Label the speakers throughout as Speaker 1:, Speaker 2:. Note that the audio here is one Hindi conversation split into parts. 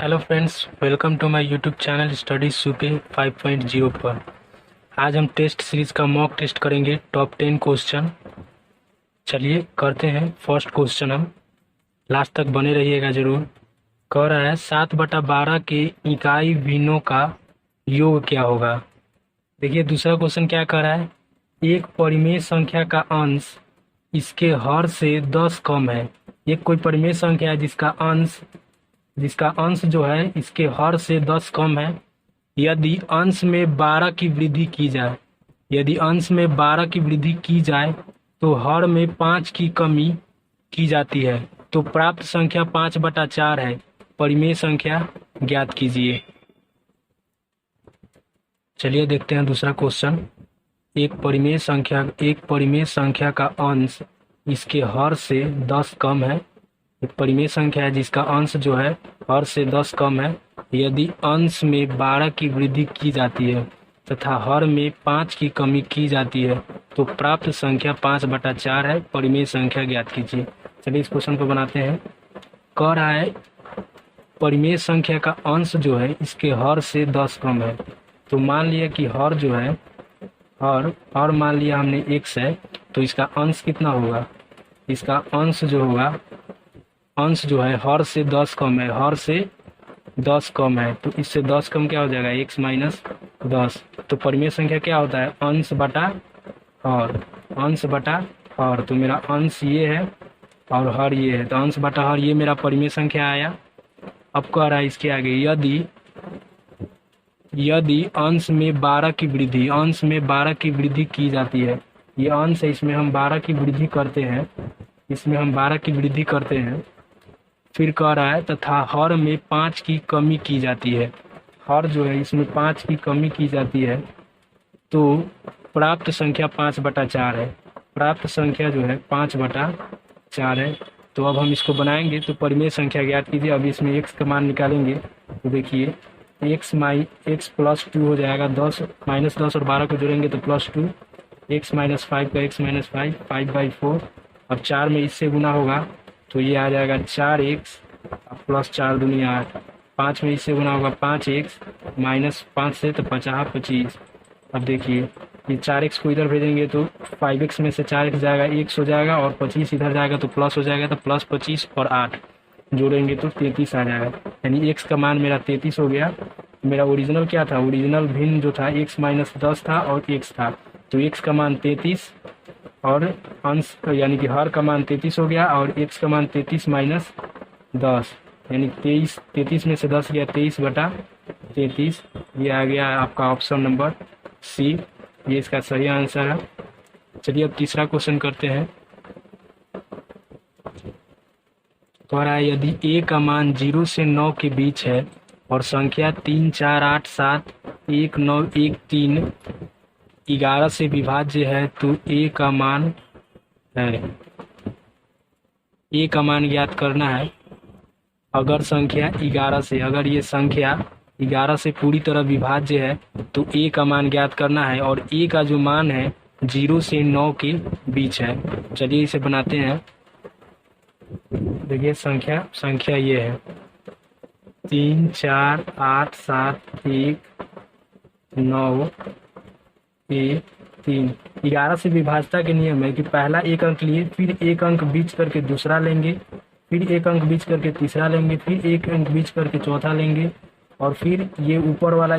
Speaker 1: Hello friends, welcome to my YouTube channel study सुपे 5.0 पर। आज हम टेस्ट सीरीज का मॉक टेस्ट करेंगे। Top 10 question. चलिए करते हैं। फर्स्ट क्वेश्चन हम लास्ट तक बने रहिएगा जरूर। कह रहा है 7/12 के इकाई भिन्नों का योग क्या होगा। देखिए दूसरा क्वेश्चन क्या कह रहा है, एक परिमेय संख्या का अंश इसके हर से 10 कम है। एक कोई परिमेय संख्या है जिसका अंश जो है इसके हर से 10 कम है। यदि अंश में 12 की वृद्धि की जाए तो हर में 5 की कमी की जाती है, तो प्राप्त संख्या 5/4 है। परिमेय संख्या ज्ञात कीजिए। चलिए देखते हैं दूसरा क्वेश्चन। एक परिमेय संख्या का अंश इसके हर से 10 कम है। एक परिमेय संख्या है जिसका अंश जो है हर से 10 कम है। यदि अंश में 12 की वृद्धि की जाती है तथा हर में 5 की कमी की जाती है तो प्राप्त संख्या 5/4 है। परिमेय संख्या ज्ञात कीजिए। चलिए इस क्वेश्चन को बनाते हैं। कह रहा है परिमेय संख्या का अंश जो है इसके हर से 10 कम है। तो मान लिया कि हर जो है हर मान लिया हमने x है, तो इसका अंश कितना होगा। इसका अंश जो है हर से 10 कम है। हर से 10 कम है तो इससे 10 कम क्या हो जाएगा, x माइनस 10। तो परिमेय संख्या क्या होता है, अंश बटा हर। तो मेरा अंश ये है और हर ये है, तो अंश बटा हर ये मेरा परिमेय संख्या आया। अब कह रहा है इसके आगे यदि अंश में 12 की वृद्धि की जाती है। ये अंश है, इसमें हम 12 की वृद्धि करते हैं। फिर कह रहा है तथा हर में 5 की कमी की जाती है। हर जो है इसमें 5 की कमी की जाती है तो प्राप्त संख्या 5/4 है। प्राप्त संख्या जो है 5/4 है। तो अब हम इसको बनाएंगे तो परिमेय संख्या ज्ञात कीजिए। अभी इसमें x का मान निकालेंगे तो देखिए x प्लस 2 हो जाएगा। 10 माइनस 10 और 12 को जोड़ेंगे तो प्लस 2। x माइनस 5 का x माइनस 5/4। अब 4 में इससे गुना होगा तो ये आ जाएगा 4x प्लस 4 दूनी 8। 5 में इससे गुना होगा 5x माइनस 5 से तो 25। अब देखिए ये 4x को इधर भेजेंगे तो 5x में से 4x जाएगा, x हो जाएगा और 25 इधर जाएगा तो प्लस हो जाएगा। तो प्लस 25 और 8 जोड़ेंगे तो 33 आ जाएगा। यानी x का मान मेरा 33 हो गया। मेरा ओरिजिनल क्या था, ओरिजिनल भिन्न जो था x माइनस 10 था और x था। तो x का मान 33 और अंश यानी कि हर का मान 33 हो गया और x का मान 33 माइनस 10 यानी 33 में से 10 गया 23/33। ये आ गया आपका ऑप्शन नंबर सी, ये इसका सही आंसर है। चलिए अब तीसरा क्वेश्चन करते हैं। कह रहा है यदि a का मान 0 से 9 के बीच है और संख्या 3, 4, 8, 7, 1, 9, 1, 3, 11 से विभाज्य है तो a का मान ज्ञात करना है। अगर ये संख्या 11 से पूरी तरह विभाज्य है तो a का मान ज्ञात करना है और a का जो मान है 0 से 9 के बीच है। चलिए इसे बनाते हैं। देखिए संख्या ये है 3, 4, 8, 7, 1, 9, 1, 3। 11 से विभाज्यता के नियम है कि पहला एक अंक लिए, फिर एक अंक बीच करके दूसरा लेंगे, फिर एक अंक बीच करके तीसरा लेंगे, फिर एक अंक बीच करके चौथा लेंगे और फिर ये ऊपर वाला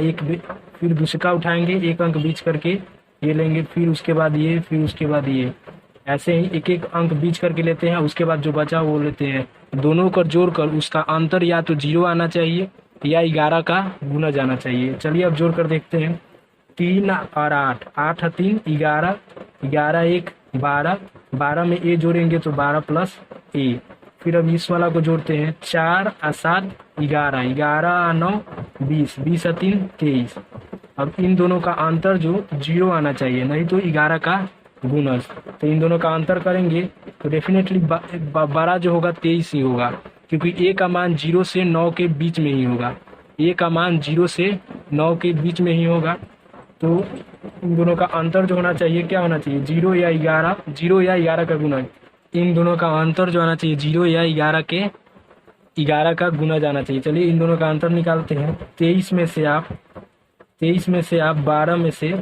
Speaker 1: फिर दूसरा उठाएंगे, एक अंक बीच करके ये लेंगे, फिर उसके बाद ये, फिर उसके बाद ये। ऐसे ही एक एक अंक बीच करके लेते हैं। उसके बाद जो बचा वो लेते हैं। दोनों को जोड़कर उसका अंतर या तो 0 आना चाहिए या 11 का गुना जाना चाहिए। चलिए अब जोड़ कर देखते हैं। 3 और 8, 8 3 11, 11 1 12, 12 में a जोड़ेंगे तो 12 प्लस a। फिर अब इस वाला को जोड़ते हैं। 4 और 7 11, 11 और 9 20, 20 और 3 23। अब इन दोनों का अंतर जो 0 आना चाहिए, नहीं तो 11 का गुणज। तो इन दोनों का अंतर करेंगे तो डेफिनेटली बड़ा जो होगा 23 ही होगा, क्योंकि a का मान 0 से 9 के बीच में ही होगा। a का मान 0 से 9 के बीच में ही होगा। तो इन दोनों का अंतर जो होना चाहिए क्या होना चाहिए, 0 या 11 का गुणज। इन दोनों का अंतर जो आना चाहिए 0 या 11 के 11 का गुना जाना चाहिए। चलिए इन दोनों का अंतर निकालते हैं। 23 में से आप 12 में से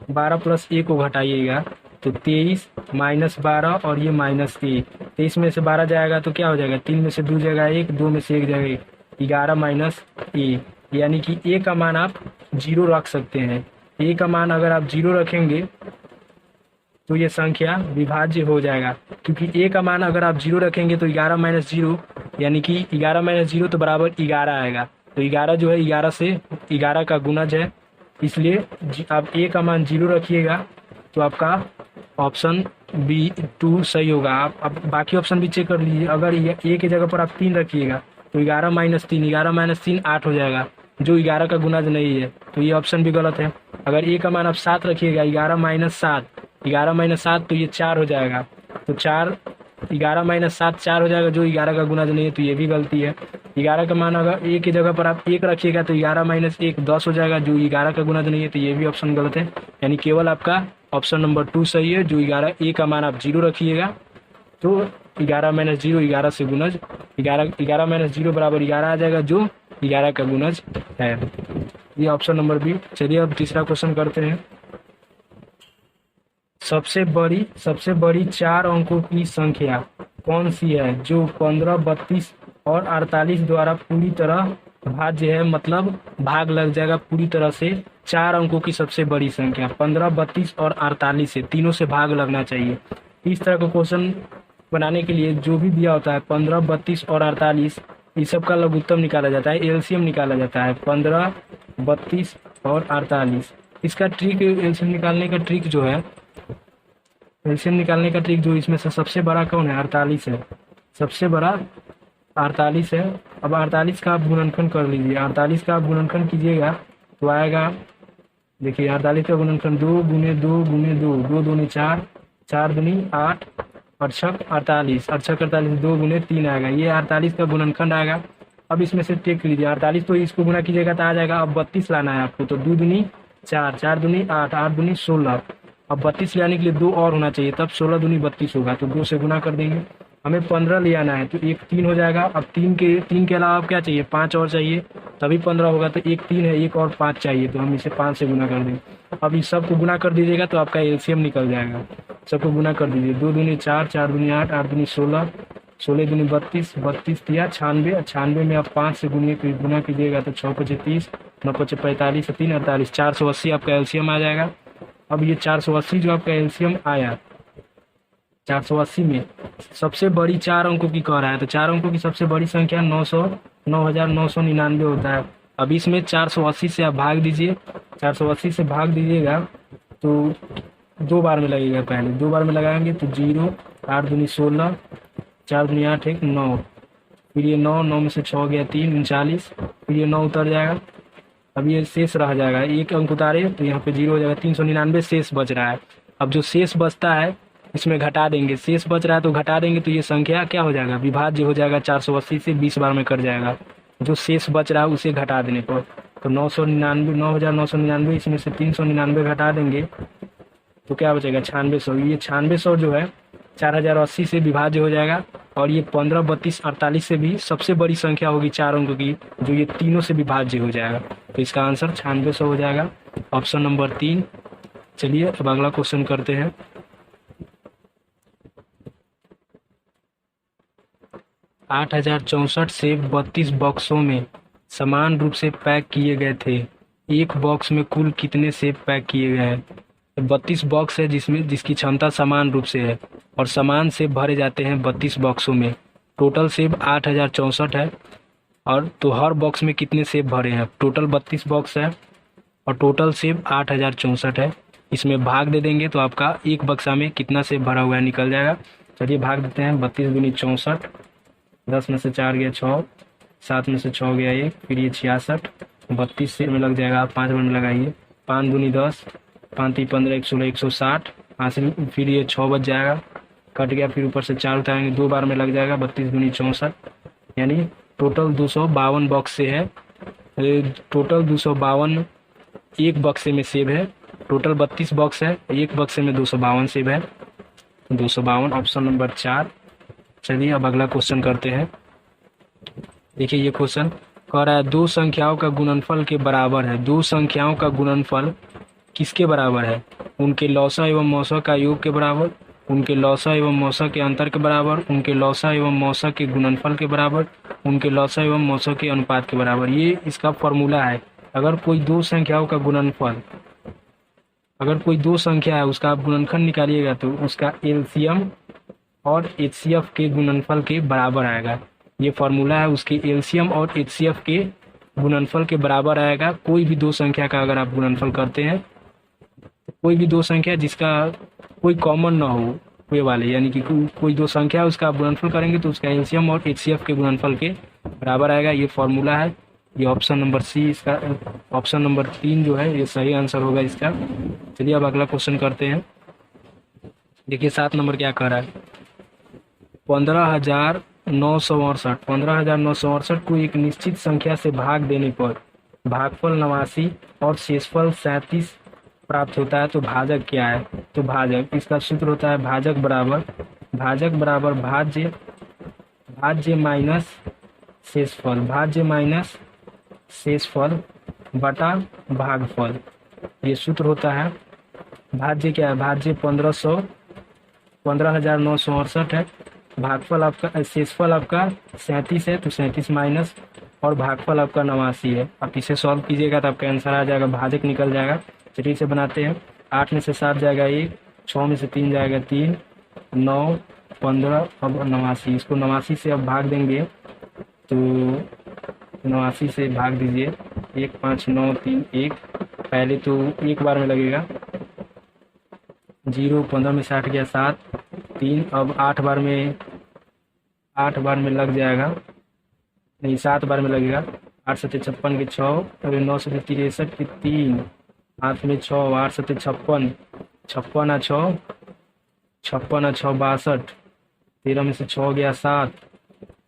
Speaker 1: 12 प्लस 1 को घटाइएगा तो 23 माइनस 12 और ये माइनस 1। 23 में से 12 जाएगा तो क्या हो जाएगा, 3 में से 2 जाएगा 1, 2 में से 1 जाएगा 11 माइनस 1, यानी कि ए का मान आप 0 रख सकते हैं। ए का मान अगर आप 0 रखेंगे तो ये संख्या विभाज्य हो जाएगा, क्योंकि ए का मान अगर आप 0 रखेंगे तो 11 माइनस 0 यानी कि 11 माइनस 0 तो बराबर 11 आएगा। तो 11 जो है 11 से 11 का गुणज है, इसलिए आप ए का मान 0 रखिएगा तो आपका ऑप्शन बी 2 सही होगा। आप बाकी ऑप्शन भी चेक कर लीजिए। अगर ए के जगह पर आप 3 रखिएगा तो 11 माइनस 3 8 हो जाएगा, जो 11 का गुणज नहीं है, तो ये ऑप्शन भी गलत है। अगर ए का मान आप 7 रखिएगा 11 माइनस 7 तो ये 4 हो जाएगा, तो 11 माइनस 7 4 हो जाएगा, जो 11 का गुणज नहीं है, तो ये भी गलती है। 11 का मान अगर ए की जगह पर आप 1 रखिएगा तो 11 माइनस 1 10 हो जाएगा, जो 11 का गुणज नहीं है, तो ये भी ऑप्शन गलत है। यानी केवल आपका ऑप्शन नंबर 2 सही है, जो 11 ए का मान आप 0 रखिएगा तो 11 माइनस 0 11 से गुणज 11 माइनस 0 बराबर 11 आ जाएगा, जो 11 का गुणज है। ये ऑप्शन नंबर बी। चलिए अब तीसरा क्वेश्चन करते हैं। सबसे बड़ी 4 अंकों की संख्या कौन सी है जो 15, 32 और 48 द्वारा पूरी तरह भाज्य है, मतलब भाग लग जाएगा पूरी तरह से। 4 अंकों की सबसे बड़ी संख्या 15, 32 और 48 से, तीनों से भाग लगना चाहिए। इस तरह का क्वेश्चन बनाने के लिए जो भी दिया होता है 15, 32 और 48, इस सब का लघुत्तम निकाला जाता है, एलसीएम निकाला जाता है। 15, 32 और 48, इसका ट्रिक, एलसीएम निकालने का ट्रिक जो है, एलसीएम निकालने का ट्रिक जो इसमें से सबसे बड़ा कौन है, 48 है। सबसे बड़ा 48 है। अब 48 का आप गुणनखंड कर लीजिए। 48 का आप गुणनखंड कीजिएगा तो आएगा, देखिए 48 का गुणनखंड 2 गुने 2 गुने 2, 2 दूनी 4, 4 दूनी 8 और 6 48, 48 2 गुने 3 आएगा। ये 48 का गुणनखंड आएगा। अब इसमें से टेक लीजिए 48, तो इसको गुना कीजिएगा तो आ जाएगा। अब 32 लाना है आपको, तो 2 दूनी 4, 4 दूनी 8, 8 दूनी 16। अब 32 ले आने के लिए 2 और होना चाहिए, तब 16 दूनी 32 होगा, तो 2 से गुना कर देंगे। हमें 15 ले आना है, तो 1 3 हो जाएगा। अब 3 के अलावा अब क्या चाहिए, 5 और चाहिए, तभी 15 होगा। तो 1 3 है, 1 और 5 चाहिए, तो हम इसे 5 से गुना कर देंगे। अब इस सब को गुना कर दीजिएगा तो आपका एलसीएम निकल जाएगा। सबको गुना कर दीजिए। 2 दूनी 4, 4 दूनी 8, 8 दूनी 16, 16 दूनी 32, 32 दिया 96, 96 में आप 5 से गुना कीजिएगा तो 6 5 30, 9 5 45, 3 48, 480 आपका एलसीएम आ जाएगा। अब ये 480 जो आपका एलसीएम आया, 480 में सबसे बड़ी 4 अंकों की कह रहा है, तो 4 अंकों की सबसे बड़ी संख्या 9999 होता है। अब इसमें 480 से आप भाग दीजिए। 480 से भाग दीजिएगा तो 2 बार में लगेगा। पहले 2 बार में लगाएंगे तो 0, 8 दूनी 16, 4 दूनी 8 1 9, फिर ये 9, 9 में से 6 गया 3 39, फिर ये 9 उतर जाएगा। अब ये शेष रह जाएगा, एक अंक उतारे तो यहाँ पे 0 हो जाएगा। 399 शेष बच रहा है। अब जो शेष बचता है इसमें घटा देंगे, शेष बच रहा है तो घटा देंगे, तो ये संख्या क्या हो जाएगा, विभाज्य हो जाएगा। 480 से 20 बार में कट जाएगा। जो शेष बच रहा है उसे घटा देने पर, तो 9999, इसमें से 399 घटा देंगे तो क्या बचेगा, 9600। ये 9600 जो है 4080 से विभाज्य हो जाएगा। और ये 15, 32, 48 से भी सबसे बड़ी संख्या होगी 4 अंकों की, जो ये तीनों से विभाज्य हो जाएगा। तो इसका आंसर 9600 हो जाएगा, ऑप्शन नंबर 3। चलिए अब अगला क्वेश्चन करते हैं। 8064 सेब 32 बॉक्सों में समान रूप से पैक किए गए थे। एक बॉक्स में कुल कितने सेब पैक किए गए हैं? 32 बॉक्स है जिसकी क्षमता समान रूप से है और समान सेब भरे जाते हैं 32 बॉक्सों में। टोटल सेब 8064 है, और तो हर बॉक्स में कितने सेब भरे हैं? टोटल 32 बॉक्स है और टोटल सेब 8064 है। इसमें भाग दे देंगे तो आपका एक बक्सा में कितना सेब भरा हुआ है निकल जाएगा। चलिए भाग देते हैं। 32 दूनी 64, 10 में से 4 गया 6, 7 में से 6 गया 1, फिर ये 66, 32 से में लग जाएगा, 5 बार में लगाइए। 5 दूनी 10, 5 3 15 116 160, हासिल, फिर ये 6 बच जाएगा, कट गया, फिर ऊपर से 4 उतारेंगे, 2 बार में लग जाएगा। 32 दूनी 64, यानी टोटल 252 बॉक्स से है। टोटल 252 एक बक्से में सेब है। टोटल 32 बॉक्स है, एक बक्से में 252 सेब है। 252 ऑप्शन नंबर 4। चलिए अब अगला क्वेश्चन करते हैं। देखिए ये क्वेश्चन कह रहा है दो संख्याओं का गुणनफल के बराबर है। दो संख्याओं का गुणनफल किसके बराबर है? उनके लौसा एवं मौसा का योग के बराबर, उनके लौसा एवं मौसा के अंतर के बराबर, उनके लौसा एवं मौसा के गुणनफल के बराबर, उनके लौसा एवं मौसा के अनुपात के बराबर। ये इसका फॉर्मूला है। अगर कोई दो संख्याओं का गुणनफल, अगर कोई दो संख्या है उसका आप गुणनफल निकालिएगा तो उसका एलसीएम और एचसीएफ के गुणनफल के बराबर आएगा। ये फॉर्मूला है, उसके एलसीएम और एचसीएफ के गुणनफल के बराबर आएगा। कोई भी दो संख्या का अगर आप गुणनफल करते हैं, कोई भी दो संख्या जिसका कोई कॉमन ना हो, वे वाले यानी कि कोई दो संख्या है उसका आप गुणनफल करेंगे तो उसका एलसीएम और एचसीएफ के गुणनफल के बराबर आएगा। ये फॉर्मूला है। ये ऑप्शन नंबर सी, इसका ऑप्शन नंबर 3 जो है ये सही आंसर होगा इसका। चलिए अब अगला क्वेश्चन करते हैं। देखिए 7 नंबर क्या कह रहा है? 15,968 15,968 को एक निश्चित संख्या से भाग देने पर भागफल 89 और शेषफल 37 प्राप्त होता है, तो भाजक क्या है? तो भाजक, इसका सूत्र होता है भाजक बराबर भाज्य माइनस शेषफल, भाज्य माइनस शेषफल बटा भागफल। ये सूत्र होता है। भाज्य क्या है? भाज्य 15,968 है, भागफल आपका, शेषफल आपका 37 है तो 37 माइनस, और भागफल आपका 89 है। आप इसे सॉल्व कीजिएगा तो आपका आंसर आ जाएगा, भाजक निकल जाएगा। चलिए इसे बनाते हैं। 8 में से 7 जाएगा 1, 6 में से 3 जाएगा 3, 9, 15, अब 89। इसको 89 से अब भाग देंगे तो 89 से भाग दीजिए। 1, 5, 9, 3, 1। पहले तो एक बार में लगेगा 0, 15 में से 8 गया 7, 3। अब 8 बार में लग जाएगा, नहीं 7 बार में लगेगा। 8 सत्ते 56 के 6, और 9 सत्ते 63 के 3, हाथ में 6, 8 सत्ते 56, 56 आ 6, 56 आ 6 62, 13 में से 6 गया 7,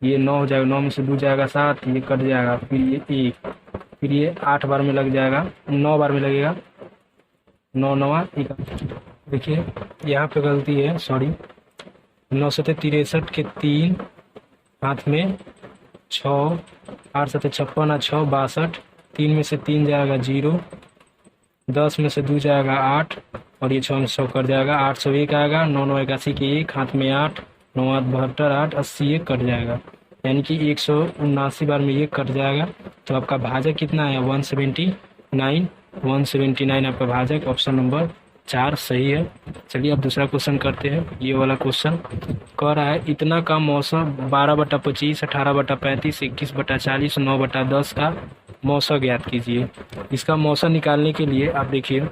Speaker 1: ये 9 हो जाएगा, 9 में से 2 जाएगा 7, ये कट जाएगा, फिर ये 1, फिर ये 8 बार में लग जाएगा, 9 बार में लगेगा, 9 9 1। देखिए यहाँ पे गलती है, सॉरी। 9 सत्ते 63 के 3, हाथ में 6, 8 सत्ते 56 आ 6 62, 3 में से 3 जाएगा 0, 10 में से 2 जाएगा 8, और ये 6 में 100 कट जाएगा, 801 आएगा, 9 9 81 के 1, हाथ में 8, 9 8 72, 8 80 1 कट जाएगा, यानी कि 179 बार में ये कट जाएगा। तो आपका भाजक कितना है? 179 आपका भाजक। ऑप्शन नंबर 4 सही है। चलिए अब दूसरा क्वेश्चन करते हैं। ये वाला क्वेश्चन कह रहा है इतना का मौसम 12/25, 18/35, 21/40, 9/10 का मौसा ज्ञात कीजिए। इसका मौसा निकालने के लिए आप देखिए,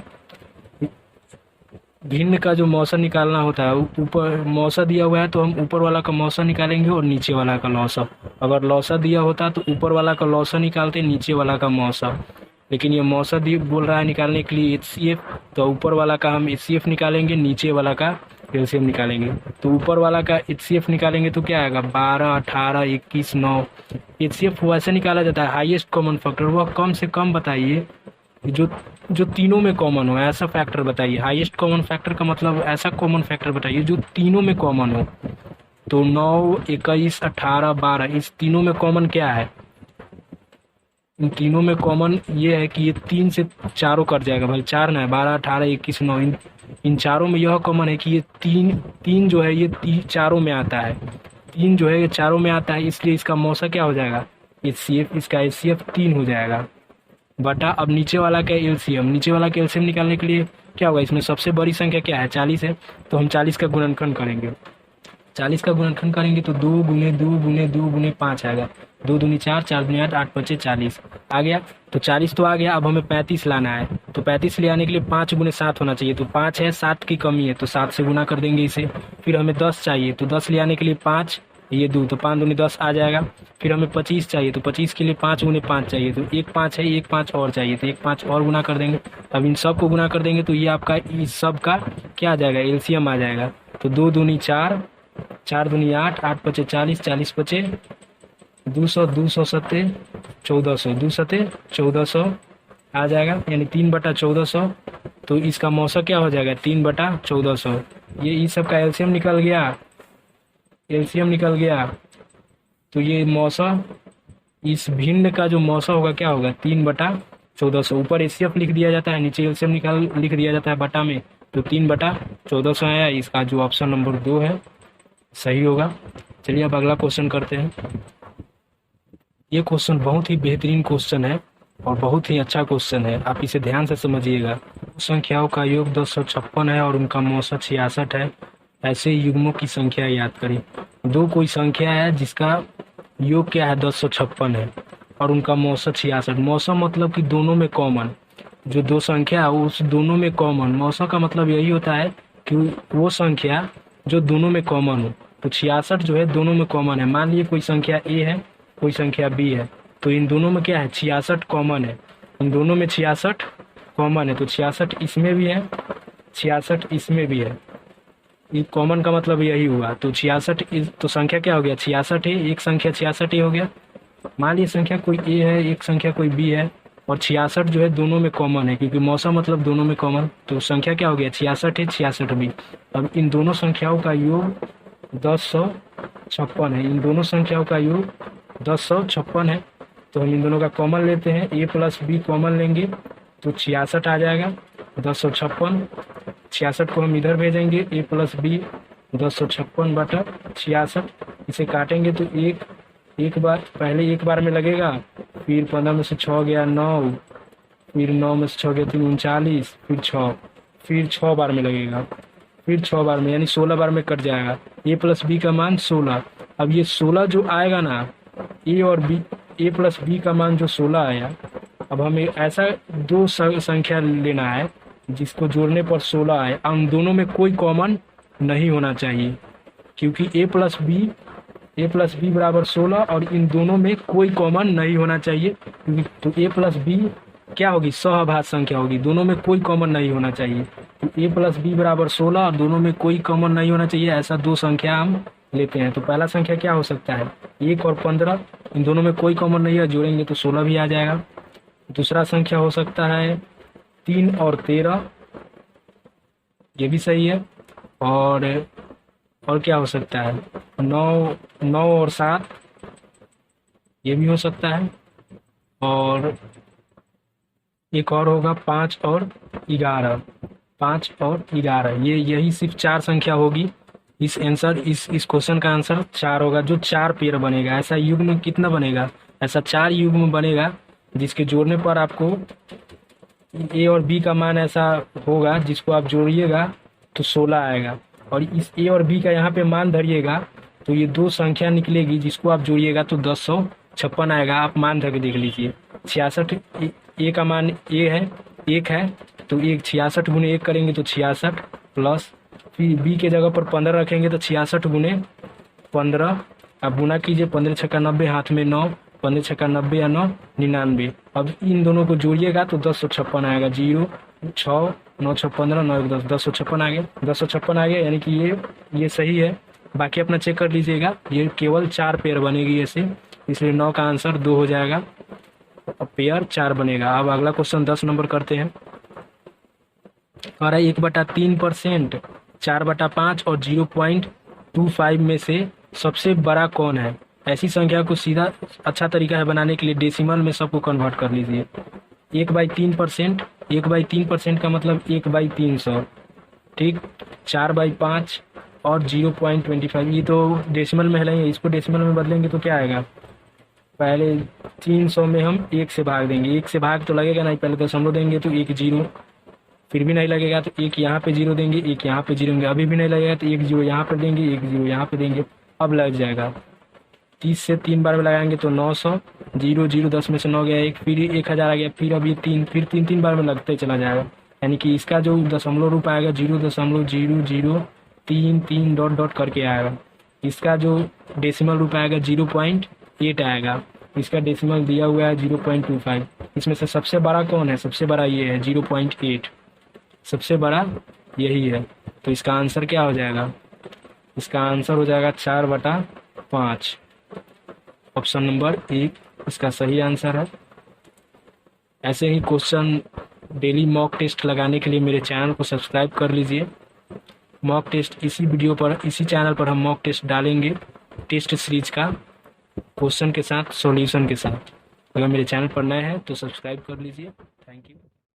Speaker 1: भिन्न का जो मौसा निकालना होता है, ऊपर मौसा दिया हुआ है तो हम ऊपर वाला का मौसा निकालेंगे और नीचे वाला का लौसा। अगर लौसा दिया होता तो ऊपर वाला का लौसा निकालते, नीचे वाला का मौसा। लेकिन ये मौसा बोल रहा है निकालने के लिए एचसीएफ, तो ऊपर वाला का हम एचसीएफ निकालेंगे, नीचे वाला का एलसीएम निकालेंगे। तो ऊपर वाला का एचसीएफ निकालेंगे तो क्या आएगा? 12, 18, 21, 9। एचसीएफ वैसे निकाला जाता है हाईएस्ट कॉमन फैक्टर, वह कम से कम बताइए जो तीनों में कॉमन हो, ऐसा फैक्टर बताइए। हाईएस्ट कॉमन फैक्टर का मतलब ऐसा कॉमन फैक्टर बताइए जो तीनों में कॉमन हो। तो 9, 21, 18, 12, इस तीनों में कॉमन क्या है? इन तीनों में कॉमन ये है कि ये 3 से चारों कट जाएगा भाई, 4 ना है, 12, 18, 21, 9। इन चारों में यह कॉमन है कि ये तीन जो है ये चारों में आता है। 3 जो है ये चारों में आता है, इसलिए इसका मौसा क्या हो जाएगा? एचसीएफ, इसका एचसीएफ 3 हो जाएगा बटा। अब नीचे वाला का एलसीएम, नीचे वाला का एलसीएम निकालने के लिए क्या होगा? इसमें सबसे बड़ी संख्या क्या है? 40 है, तो हम 40 का गुणनखंड करेंगे। 40 का गुणनखंड करेंगे तो 2 गुने 2 गुने 2 गुने 5 आएगा। 2 दूनी 4, 4 दूनी 8, 8 5 40 आ गया। तो 40 तो आ गया, अब हमें 35 लाना है। तो 35 ले आने के लिए 5 गुने 7 होना चाहिए, तो 5 है, 7 की कमी है तो 7 से गुना कर देंगे इसे। फिर हमें 10 चाहिए, तो 10 ले आने के लिए 5, ये 2, तो 5 दूनी 10 आ जाएगा। फिर हमें 25 चाहिए, तो 25 के लिए 5 गुने 5 चाहिए, तो 1 5 है, 1 5 और चाहिए, तो 1 5 और गुना कर देंगे। अब इन सब को गुना कर देंगे तो ये आपका इस सब का क्या आ जाएगा? एलसीएम आ जाएगा। तो 2 दूनी 4, 4 दूनी 8, 8 पचे 40, 40 पचे 200, 200 सत्ते 1400, 2 सत्ते 1400 आ जाएगा, यानी 3/1400। तो इसका मौसा क्या हो जाएगा? 3/1400। ये इस सब का एलसीएम निकल गया, एलसीएम निकल गया। तो ये मौसा, इस भिन्न का जो मौसा होगा क्या होगा 3/1400। ऊपर एचसीएफ लिख दिया जाता है, नीचे एलसीएम निकाल लिख दिया जाता है बटा में, तो 3/1400 आया। इसका जो ऑप्शन नंबर 2 है सही होगा। चलिए अब अगला क्वेश्चन करते हैं। ये क्वेश्चन बहुत ही बेहतरीन क्वेश्चन है और बहुत ही अच्छा क्वेश्चन है, आप इसे ध्यान से समझिएगा। संख्याओं का योग 1056 है और उनका मौसा 66 है। ऐसे युग्मों की संख्या याद करें। दो कोई संख्या है जिसका योग क्या है 1056 है और उनका मौसा 66। मौसा मतलब कि दोनों में कॉमन, जो दो संख्या है उस दोनों में कॉमन। मौसा का मतलब यही होता है कि वो संख्या जो दोनों में कॉमन हो। तो 66 जो है दोनों में कॉमन है। मान लीजिए कोई संख्या ए है, कोई संख्या बी है, तो इन दोनों में क्या है 66 कॉमन है। इन दोनों में 66 कॉमन है, तो 66 इसमें भी है, 66 इसमें भी है। ये कॉमन का मतलब यही हुआ। तो 66 तो संख्या क्या हो गया 66 है, एक संख्या 66 ही हो गया। मान लीजिए संख्या कोई ए है, एक संख्या कोई बी है और 66 जो है दोनों में कॉमन है, क्योंकि मौसा मतलब दोनों में कॉमन। तो संख्या क्या हो गया 66 है, 66 भी। अब इन दोनों संख्याओं का योग 1056 है। इन दोनों संख्याओं का योग 1056 है। तो हम इन दोनों का कॉमन लेते हैं, ए प्लस बी कॉमन लेंगे तो 66 आ जाएगा। 1056, 66 को हम इधर भेजेंगे, ए प्लस बी 1056/66। इसे काटेंगे तो एक बार पहले एक बार में लगेगा, फिर 15 में से 6 गया 9, फिर 9 में से 6 गया 3 39, फिर 6, फिर 6 बार में लगेगा, फिर 6 बार में यानी 16 बार में कट जाएगा। ए प्लस बी का मान 16। अब ये 16 जो आएगा ना, ए और बी, ए प्लस बी का मान जो 16 आया, अब हमें ऐसा दो संख्या लेना है जिसको जोड़ने पर 16 आए। उन दोनों में कोई कॉमन नहीं होना चाहिए, क्योंकि ए प्लस बी बराबर 16 और इन दोनों में कोई कॉमन नहीं होना चाहिए, क्योंकि तो ए प्लस बी क्या होगी सहभाज्य संख्या होगी, दोनों में कोई कॉमन नहीं होना चाहिए। तो ए प्लस बी बराबर 16 और दोनों में कोई कॉमन नहीं होना चाहिए, ऐसा दो संख्या हम लेते हैं। तो पहला संख्या क्या हो सकता है 1 और 15, इन दोनों में कोई कॉमन नहीं है, जोड़ेंगे तो 16 भी आ जाएगा। दूसरा संख्या हो सकता है 3 और 13, ये भी सही है। और क्या हो सकता है 9 और 7, ये भी हो सकता है। और एक और होगा 5 और 11, 5 और 11, यही सिर्फ 4 संख्या होगी। इस क्वेश्चन का आंसर 4 होगा, जो 4 पेयर बनेगा। ऐसा युग्म कितना बनेगा, ऐसा 4 युग्म बनेगा जिसके जोड़ने पर आपको ए और बी का मान ऐसा होगा, जिसको आप जोड़िएगा तो 16 आएगा। और इस ए और बी का यहाँ पे मान धरिएगा तो ये दो संख्या निकलेगी, जिसको आप जोड़िएगा तो 1056 आएगा। आप मान धर के देख लीजिए। 66 ए का मान ए है, 1 है, तो 66 गुने 1 करेंगे तो 66 प्लस, फिर बी के जगह पर 15 रखेंगे तो 66 गुने 15। अब गुना कीजिए, 15 छक्का 90, हाथ में 9, 15 छक्का 90 या 9 99। अब इन दोनों को जोड़िएगा तो 1056 आएगा। 0 6 9 6 15 9 1 10, 1056 आ गया। 1056 आ गया, यानी कि ये सही है। बाकी अपना चेक कर लीजिएगा, ये केवल 4 पेयर बनेगी ऐसे, इसलिए 9 का आंसर 2 हो जाएगा। अब पेयर 4 बनेगा। अब अगला क्वेश्चन 10 नंबर करते हैं। कह रहा है 1/3%, 4/5 और 0.25 में से सबसे बड़ा कौन है। ऐसी संख्या को सीधा अच्छा तरीका है बनाने के लिए डेसिमल में सबको कन्वर्ट कर लीजिए। 1/3%, 1/3% का मतलब 1/300, ठीक। 4/5 और 0.25, ये तो डेसिमल में है, इसको डेसिमल में बदलेंगे तो क्या आएगा, पहले 300 में हम 1 से भाग देंगे, 1 से भाग तो लगेगा नहीं, पहले दशमलव देंगे तो 1 0, फिर भी नहीं लगेगा तो 1 यहाँ पे 0 देंगे, 1 यहाँ पे 0 देंगे, अभी भी नहीं लगेगा तो 1 0 यहाँ पे देंगे, 1 0 यहाँ पे देंगे, अब लग जाएगा। 30 से 3 बार में लगाएंगे तो 900, 0 0 10 में से 9 गया 1, फिर 1000 आ गया, फिर अब ये 3, फिर 3 बार में लगते चला जाएगा। यानी कि इसका जो दशमलव रूप आएगा 0.0003 डॉट डॉट करके आएगा। इसका जो डेसिमल रूप आएगा 0.8 आएगा। इसका डेसिमल दिया हुआ है 0.25। इसमें से सबसे बड़ा कौन है, सबसे बड़ा ये है 0.8, सबसे बड़ा यही है। तो इसका आंसर क्या हो जाएगा, इसका आंसर हो जाएगा 4/5। ऑप्शन नंबर 1 इसका सही आंसर है। ऐसे ही क्वेश्चन डेली मॉक टेस्ट लगाने के लिए मेरे चैनल को सब्सक्राइब कर लीजिए। मॉक टेस्ट इसी वीडियो पर, इसी चैनल पर हम मॉक टेस्ट डालेंगे टेस्ट सीरीज का। क्वेश्चन के साथ, सॉल्यूशन के साथ। अगर मेरे चैनल पर नए हैं तो सब्सक्राइब कर लीजिए। Thank you.